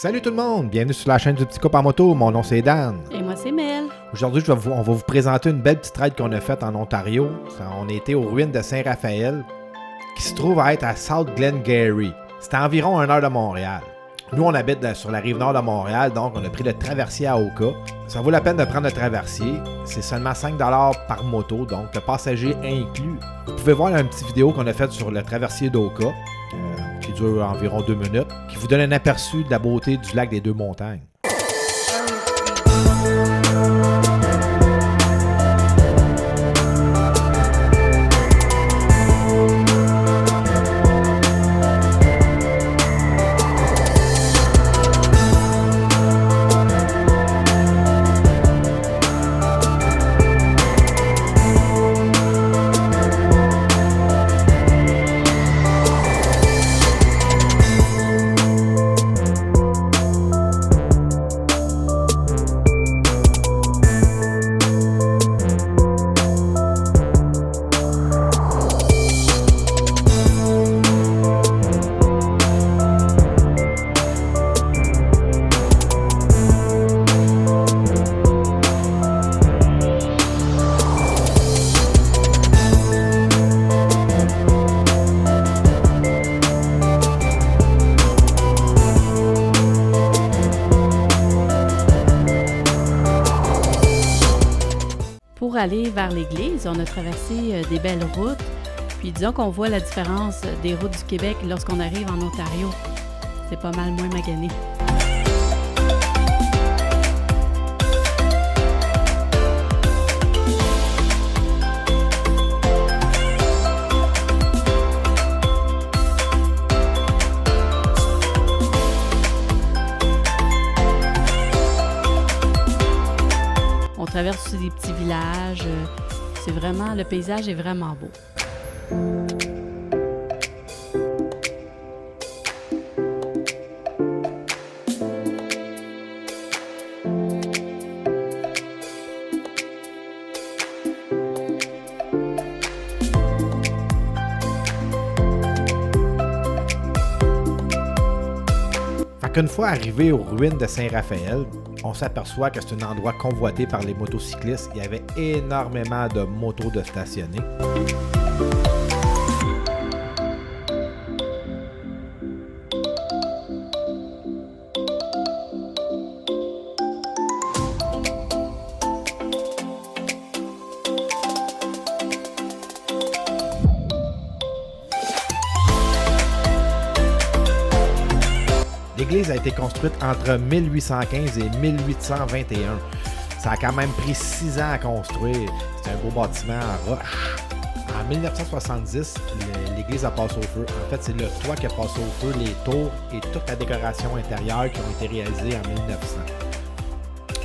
Salut tout le monde, bienvenue sur la chaîne du Petit Couple en moto, mon nom c'est Dan. Et moi c'est Mel. Aujourd'hui, on va vous présenter une belle petite raid qu'on a faite en Ontario. On était aux ruines de Saint-Raphaël, qui se trouve à être à South Glengarry. C'était environ 1 heure de Montréal. Nous, on habite sur la rive nord de Montréal, donc on a pris le traversier à Oka. Ça vaut la peine de prendre le traversier. C'est seulement 5$ par moto, donc le passager inclus. Vous pouvez voir une petite vidéo qu'on a faite sur le traversier d'Oka, qui dure environ 2 minutes, qui vous donne un aperçu de la beauté du lac des Deux Montagnes. Pour aller vers l'église, on a traversé des belles routes. Puis disons qu'on voit la différence des routes du Québec lorsqu'on arrive en Ontario. C'est pas mal moins magané. On traverse aussi des petits villages. C'est vraiment, le paysage est vraiment beau. Une fois arrivé aux ruines de Saint-Raphaël, on s'aperçoit que c'est un endroit convoité par les motocyclistes. Il y avait énormément de motos de stationner. L'église a été construite entre 1815 et 1821. Ça a quand même pris 6 ans à construire. C'est un beau bâtiment en roche. En 1970, l'église a passé au feu. En fait, c'est le toit qui a passé au feu, les tours et toute la décoration intérieure qui ont été réalisées en 1900.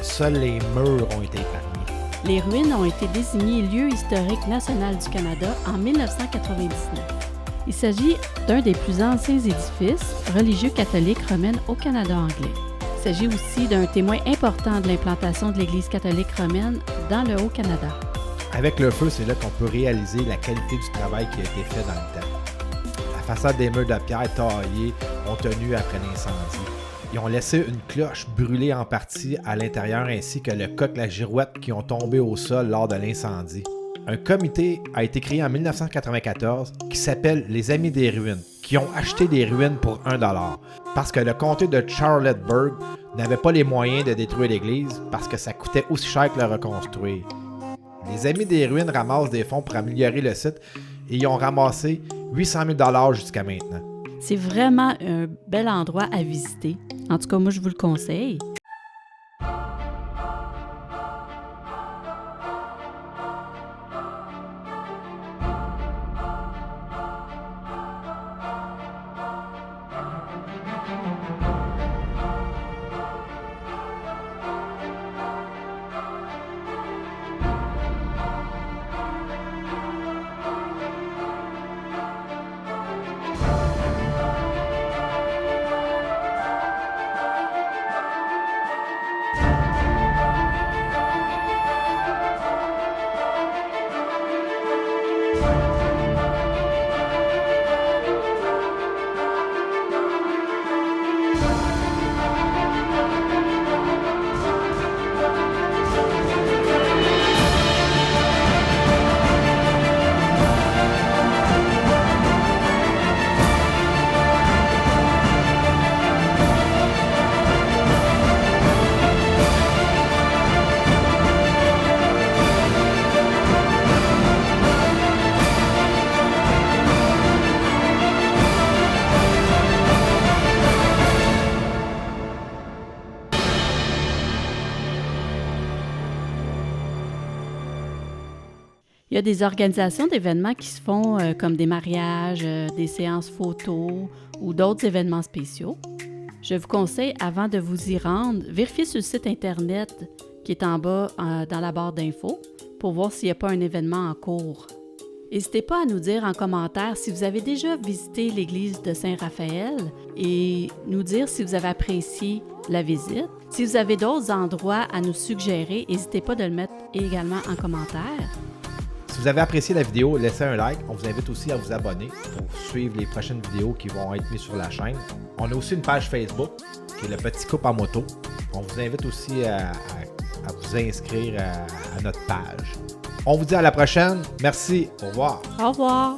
Seuls les murs ont été épargnés. Les ruines ont été désignées lieu historique national du Canada en 1999. Il s'agit d'un des plus anciens édifices religieux catholiques romaines au Canada anglais. Il s'agit aussi d'un témoin important de l'implantation de l'Église catholique romaine dans le Haut-Canada. Avec le feu, c'est là qu'on peut réaliser la qualité du travail qui a été fait dans le temps. La façade des murs de pierre taillés ont tenu après l'incendie. Ils ont laissé une cloche brûler en partie à l'intérieur ainsi que le coq, la girouette qui ont tombé au sol lors de l'incendie. Un comité a été créé en 1994 qui s'appelle les Amis des Ruines, qui ont acheté des ruines pour 1$ parce que le comté de Charlottesburg n'avait pas les moyens de détruire l'église parce que ça coûtait aussi cher que le reconstruire. Les Amis des Ruines ramassent des fonds pour améliorer le site et ils ont ramassé 800 000$ jusqu'à maintenant. C'est vraiment un bel endroit à visiter. En tout cas, moi, je vous le conseille. y a des organisations d'événements qui se font comme des mariages, des séances photos ou d'autres événements spéciaux. Je vous conseille, avant de vous y rendre, vérifiez sur le site Internet qui est en bas dans la barre d'infos pour voir s'il n'y a pas un événement en cours. N'hésitez pas à nous dire en commentaire si vous avez déjà visité l'église de Saint-Raphaël et nous dire si vous avez apprécié la visite. Si vous avez d'autres endroits à nous suggérer, n'hésitez pas de le mettre également en commentaire. Si vous avez apprécié la vidéo, laissez un like. On vous invite aussi à vous abonner pour suivre les prochaines vidéos qui vont être mises sur la chaîne. On a aussi une page Facebook qui est le Petit Couple en moto. On vous invite aussi à vous inscrire à notre page. On vous dit à la prochaine. Merci. Au revoir. Au revoir.